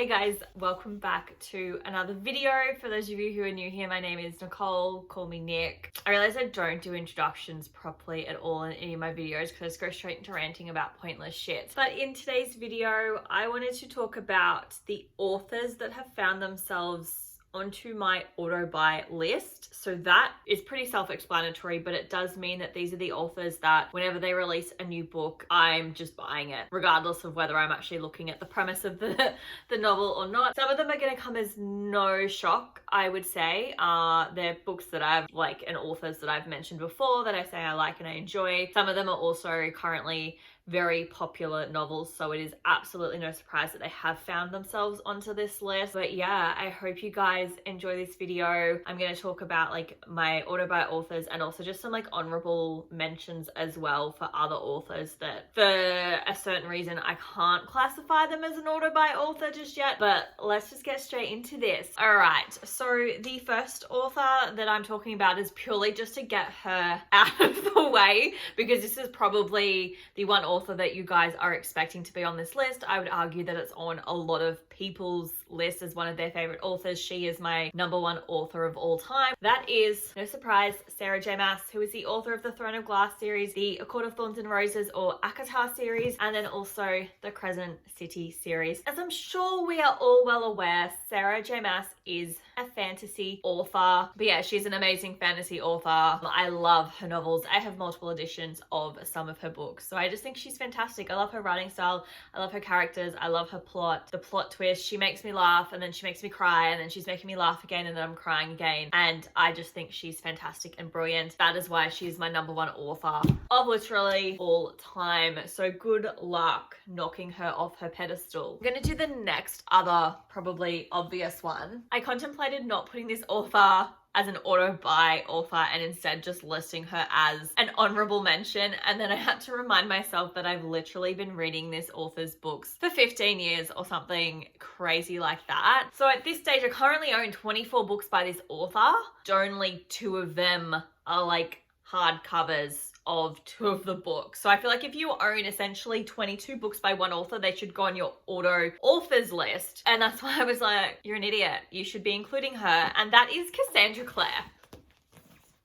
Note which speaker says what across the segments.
Speaker 1: Hey guys, welcome back to another video. For those of you who are new here, my name is Nicole, call me Nick. I realize I don't do introductions properly at all in any of my videos because I just go straight into ranting about pointless shit. But in today's video, I wanted to talk about the authors that have found themselves onto my auto buy list. So that is pretty self-explanatory, but it does mean that these are the authors that whenever they release a new book, I'm just buying it, regardless of whether I'm actually looking at the premise of the novel or not. Some of them are going to come as no shock, I would say. They're books that I've and authors that I've mentioned before that I say I like and I enjoy. Some of them are also currently very popular novels, so it is absolutely no surprise that they have found themselves onto this list. But yeah, I hope you guys enjoy this video. I'm going to talk about my auto buy authors and also just some honorable mentions as well for other authors that for a certain reason I can't classify them as an auto buy author just yet. But let's just get straight into this. All right, so the first author that I'm talking about is purely just to get her out of the way, because this is probably the one author that you guys are expecting to be on this list. I would argue that it's on a lot of people's list as one of their favorite authors. She is my #1 author of all time. That is, no surprise, Sarah J Maas, who is the author of the Throne of Glass series, the A Court of Thorns and Roses or ACOTAR series, and then also the Crescent City series. As I'm sure we are all well aware, Sarah J Maas is a fantasy author. But yeah, she's an amazing fantasy author. I love her novels. I have multiple editions of some of her books. So I just think she's fantastic. I love her writing style. I love her characters. I love her plot. The plot twist. She makes me laugh and then she makes me cry and then she's making me laugh again and then I'm crying again. And I just think she's fantastic and brilliant. That is why she's my #1 author of literally all time. So good luck knocking her off her pedestal. I'm gonna do the next other probably obvious one. I contemplated not putting this author as an auto buy author and instead just listing her as an honorable mention, and then I had to remind myself that I've literally been reading this author's books for 15 years or something crazy like that. So at this stage I currently own 24 books by this author. Only 2 of them are hardcovers of 2 of the books. So I feel like if you own essentially 22 books by one author, they should go on your auto authors list. And that's why I was like, you're an idiot. You should be including her. And that is Cassandra Clare.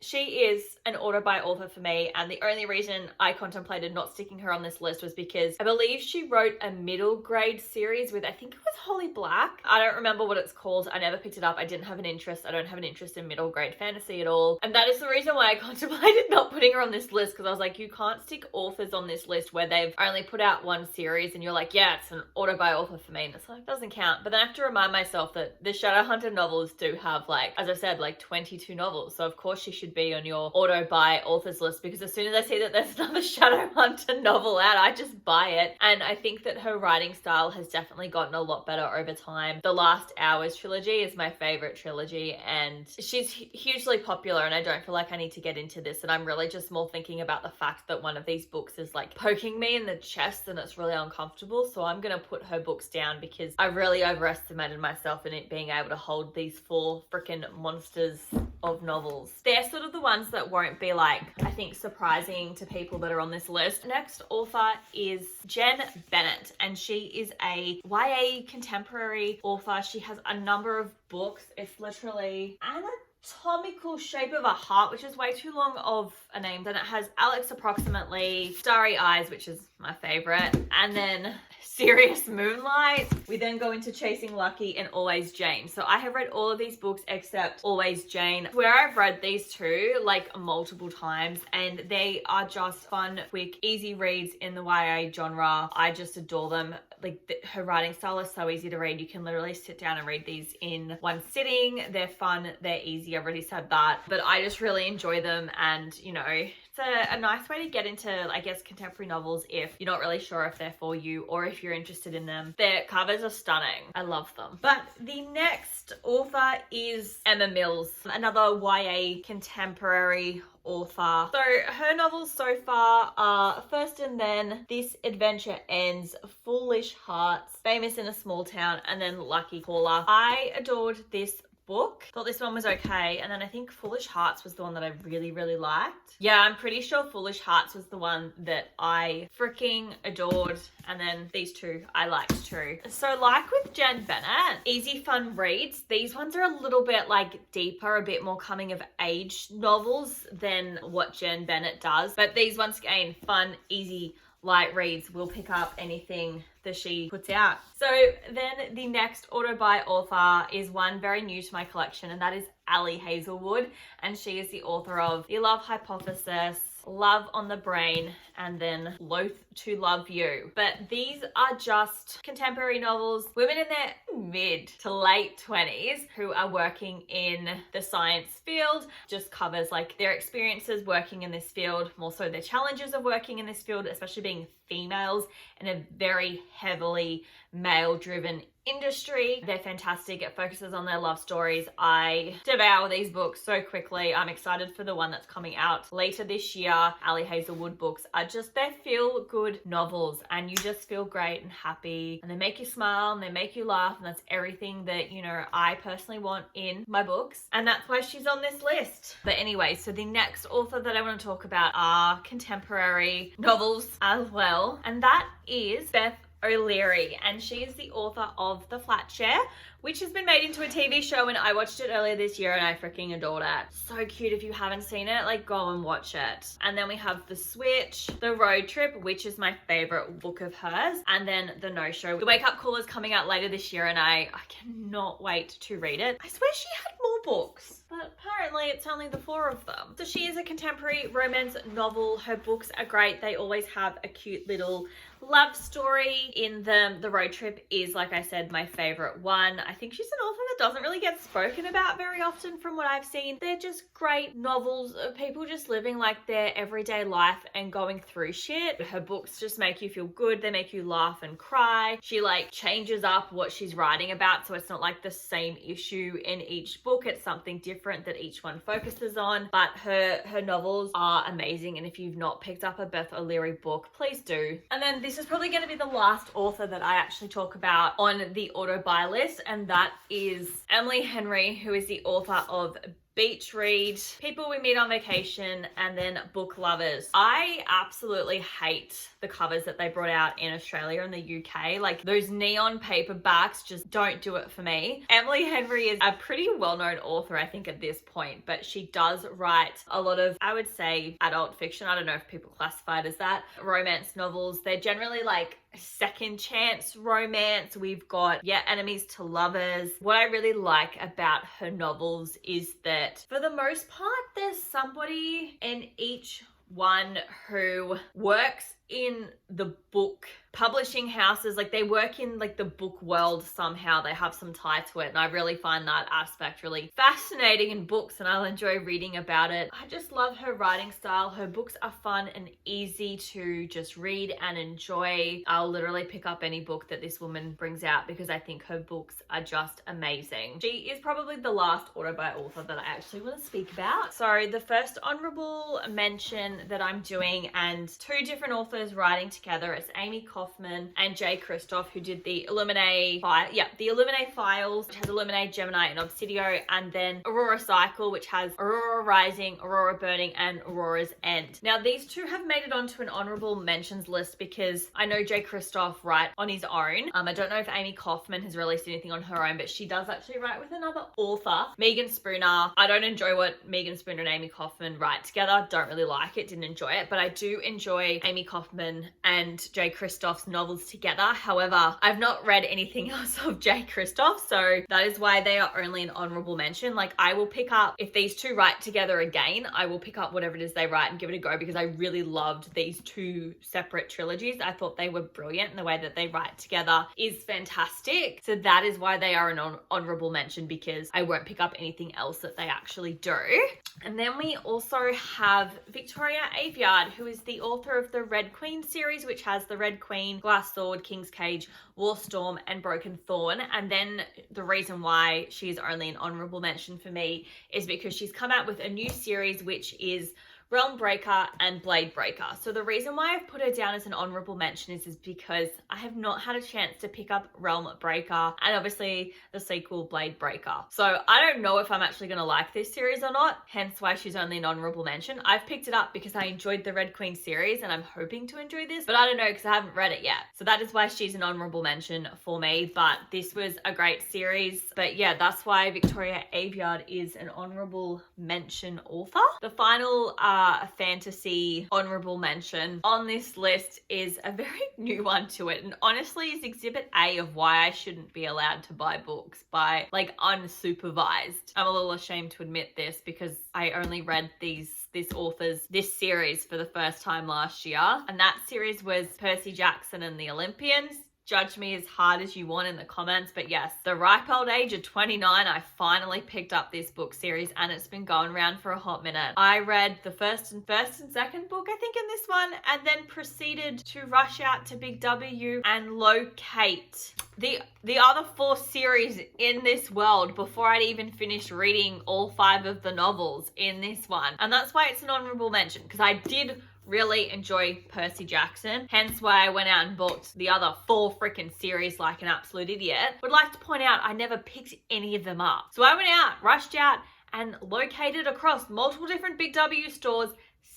Speaker 1: She is an auto buy author for me, and the only reason I contemplated not sticking her on this list was because I believe she wrote a middle grade series with, I think it was Holly Black. I don't remember what it's called. I never picked it up. I didn't have an interest. I don't have an interest in middle grade fantasy at all. And that is the reason why I contemplated not putting her on this list, because I was like, you can't stick authors on this list where they've only put out one series and you're like, yeah, it's an auto buy author for me. And it's like, doesn't count. But then I have to remind myself that the Shadowhunter novels do have as I said, 22 novels. So of course she should be on your auto buy authors list, because as soon as I see that there's another Shadowhunter novel out, I just buy it. And I think that her writing style has definitely gotten a lot better over time. The Last Hours trilogy is my favorite trilogy, and she's hugely popular, and I don't feel like I need to get into this. And I'm really just more thinking about the fact that one of these books is poking me in the chest and it's really uncomfortable. So I'm gonna put her books down because I really overestimated myself in it being able to hold these 4 freaking monsters of novels. They're sort of the ones that won't be I think surprising to people that are on this list. Next author is Jen Bennett, and she is a YA contemporary author. She has a number of books. It's literally Anatomical Shape of a Heart, which is way too long of a name. Then it has Alex Approximately, Starry Eyes, which is my favorite, and then Serious Moonlight. We then go into Chasing Lucky and Always Jane. So I have read all of these books except Always Jane, where I've read these 2 multiple times, and they are just fun, quick, easy reads in the YA genre. I just adore them. Her writing style is so easy to read. You can literally sit down and read these in one sitting. They're fun, they're easy. I've already said that, but I just really enjoy them. And it's a nice way to get into, I guess, contemporary novels if you're not really sure if they're for you or if you're interested in them. Their covers are stunning. I love them. But the next author is Emma Mills, another YA contemporary author. So her novels so far are First and Then, This Adventure Ends, Foolish Hearts, Famous in a Small Town, and then Lucky Caller. I adored this book. Thought this one was okay. And then I think Foolish Hearts was the one that I really, really liked. Yeah, I'm pretty sure Foolish Hearts was the one that I freaking adored. And then these two I liked too. So like with Jen Bennett, easy fun reads. These ones are a little bit like deeper, a bit more coming of age novels than what Jen Bennett does. But these once again, fun, easy, light reads. Will pick up anything that she puts out. So then the next auto-buy author is one very new to my collection, and that is Ali Hazelwood, and she is the author of The Love Hypothesis, Love on the Brain, and then Loath to Love You. But these are just contemporary novels, women in their mid to late 20s who are working in the science field, just covers like their experiences working in this field, more so their challenges of working in this field, especially being females in a very heavily male-driven industry. They're fantastic. It focuses on their love stories. I devour these books so quickly. I'm excited for the one that's coming out later this year. Ali Hazelwood books are just, they feel good novels, and you just feel great and happy, and they make you smile and they make you laugh, and that's everything that, you know, I personally want in my books, and that's why she's on this list. But anyway, so the next author that I want to talk about are contemporary novels as well, and that is Beth O'Leary, and she is the author of The Flat Share, which has been made into a TV show, and I watched it earlier this year and I freaking adored it. So cute. If you haven't seen it, like, go and watch it. And then we have The Switch, The Road Trip, which is my favorite book of hers, and then The No Show. The Wake Up Call is coming out later this year, and I cannot wait to read it. I swear she had more books, but apparently it's only the 4 of them. So she is a contemporary romance novel. Her books are great. They always have a cute little love story in them. The Road Trip is, like I said, my favorite one. I think she's an author that doesn't really get spoken about very often from what I've seen. They're just great novels of people just living like their everyday life and going through shit. Her books just make you feel good. They make you laugh and cry. She like changes up what she's writing about, so it's not like the same issue in each book. It's something different that each one focuses on. But her novels are amazing, and if you've not picked up a Beth O'Leary book, please do. And then this is probably going to be the last author that I actually talk about on the auto buy list, and that is Emily Henry, who is the author of Beach Read, People We Meet on Vacation, and then Book Lovers. I absolutely hate the covers that they brought out in Australia and the UK. Like, those neon paperbacks just don't do it for me. Emily Henry is a pretty well-known author, I think, at this point, but she does write a lot of, I would say, adult fiction. I don't know if people classify it as that. Romance novels. They're generally like second chance romance. We've got enemies to lovers. What I really like about her novels is that for the most part there's somebody in each one who works in the book publishing houses. Like, they work in like the book world somehow. They have some tie to it, and I really find that aspect really fascinating in books, and I'll enjoy reading about it. I just love her writing style. Her books are fun and easy to just read and enjoy. I'll literally pick up any book that this woman brings out because I think her books are just amazing. She is probably the last auto-buy author that I actually want to speak about. So the first honorable mention that I'm doing, and 2 different authors writing together, it's Amy Kaufman and Jay Kristoff, who did the Illuminae Files, which has Illuminae, Gemini, and Obsidio, and then Aurora Cycle, which has Aurora Rising, Aurora Burning, and Aurora's End. Now, these 2 have made it onto an honorable mentions list because I know Jay Kristoff write on his own. I don't know if Amy Kaufman has released anything on her own, but she does actually write with another author, Megan Spooner. I don't enjoy what Megan Spooner and Amy Kaufman write together. Don't really like it, didn't enjoy it, but I do enjoy Amy Kaufman and Jay Kristoff's novels together. However, I've not read anything else of Jay Kristoff, so that is why they are only an honorable mention. Like, I will pick up, if these 2 write together again, I will pick up whatever it is they write and give it a go, because I really loved these 2 separate trilogies. I thought they were brilliant, and the way that they write together is fantastic. So that is why they are an honorable mention, because I won't pick up anything else that they actually do. And then we also have Victoria Aveyard, who is the author of the Red Queen series, which has the Red Queen, Glass Sword, King's Cage, War Storm, and Broken Thorn. And then the reason why she's only an honorable mention for me is because she's come out with a new series, which is Realm Breaker, and Blade Breaker. So the reason why I've put her down as an honourable mention is because I have not had a chance to pick up Realm Breaker and obviously the sequel Blade Breaker. So I don't know if I'm actually going to like this series or not, hence why she's only an honourable mention. I've picked it up because I enjoyed the Red Queen series and I'm hoping to enjoy this, but I don't know because I haven't read it yet. So that is why she's an honourable mention for me, but this was a great series. But yeah, that's why Victoria Aveyard is an honourable mention author. The final fantasy honourable mention on this list is a very new one to it, and honestly is Exhibit A of why I shouldn't be allowed to buy books by like unsupervised. I'm a little ashamed to admit this because I only read this series for the first time last year, and that series was Percy Jackson and the Olympians. Judge me as hard as you want in the comments, but yes, the ripe old age of 29, I finally picked up this book series and it's been going around for a hot minute. I read the first and second book, I think, in this one, and then proceeded to rush out to Big W and locate the other 4 series in this world before I'd even finished reading all 5 of the novels in this one. And that's why it's an honourable mention, because I did really enjoy Percy Jackson, hence why I went out and bought the other 4 freaking series like an absolute idiot. Would like to point out I never picked any of them up. So I went out, rushed out, and located across multiple different Big W stores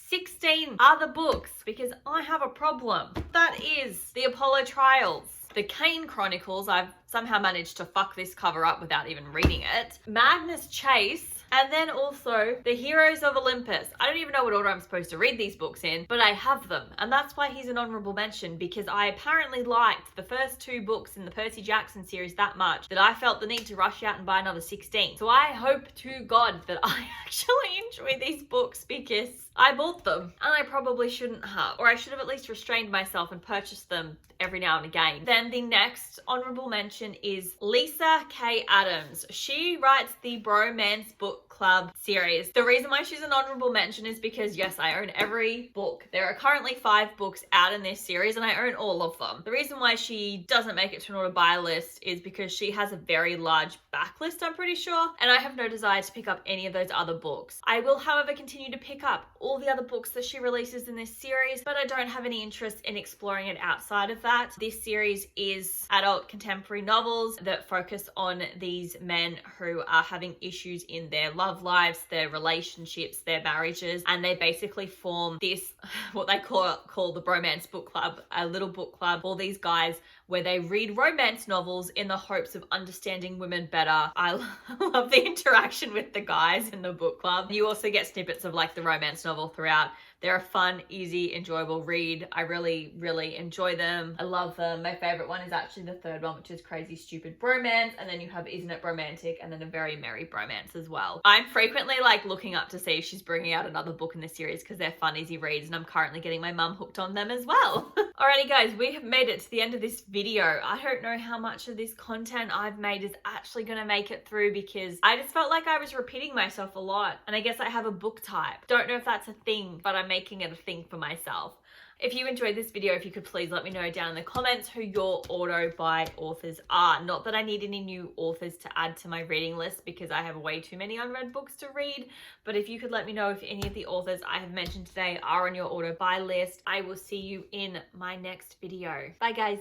Speaker 1: 16 other books because I have a problem. That is the Apollo Trials, the Kane Chronicles. I've somehow managed to fuck this cover up without even reading it. Magnus Chase, and then also The Heroes of Olympus. I don't even know what order I'm supposed to read these books in, but I have them. And that's why he's an honourable mention, because I apparently liked the first 2 books in the Percy Jackson series that much that I felt the need to rush out and buy another 16. So I hope to God that I actually enjoy these books because I bought them and I probably shouldn't have, or I should have at least restrained myself and purchased them every now and again. Then the next honourable mention is Lisa K. Adams. She writes the Bromance Book Club series. The reason why she's an honourable mention is because yes, I own every book. There are currently 5 books out in this series and I own all of them. The reason why she doesn't make it to an order buy list is because she has a very large backlist, I'm pretty sure, and I have no desire to pick up any of those other books. I will, however, continue to pick up all the other books that she releases in this series, but I don't have any interest in exploring it outside of that. This series is adult contemporary novels that focus on these men who are having issues in their love lives, their relationships, their marriages, and they basically form this, what they call the Bromance Book Club, a little book club for these guys where they read romance novels in the hopes of understanding women better. I love the interaction with the guys in the book club. You also get snippets of like the romance novel throughout. They're a fun, easy, enjoyable read. I really, really enjoy them. I love them. My favorite one is actually the 3rd one, which is Crazy Stupid Bromance. And then you have Isn't It Romantic? And then A Very Merry Bromance as well. I'm frequently like looking up to see if she's bringing out another book in the series because they're fun, easy reads. And I'm currently getting my mum hooked on them as well. Alrighty guys, we have made it to the end of this video. I don't know how much of this content I've made is actually going to make it through because I just felt like I was repeating myself a lot. And I guess I have a book type. Don't know if that's a thing, but I'm making it a thing for myself. If you enjoyed this video, if you could please let me know down in the comments who your auto buy authors are. Not that I need any new authors to add to my reading list because I have way too many unread books to read, but if you could let me know if any of the authors I have mentioned today are on your auto buy list, I will see you in my next video. Bye guys.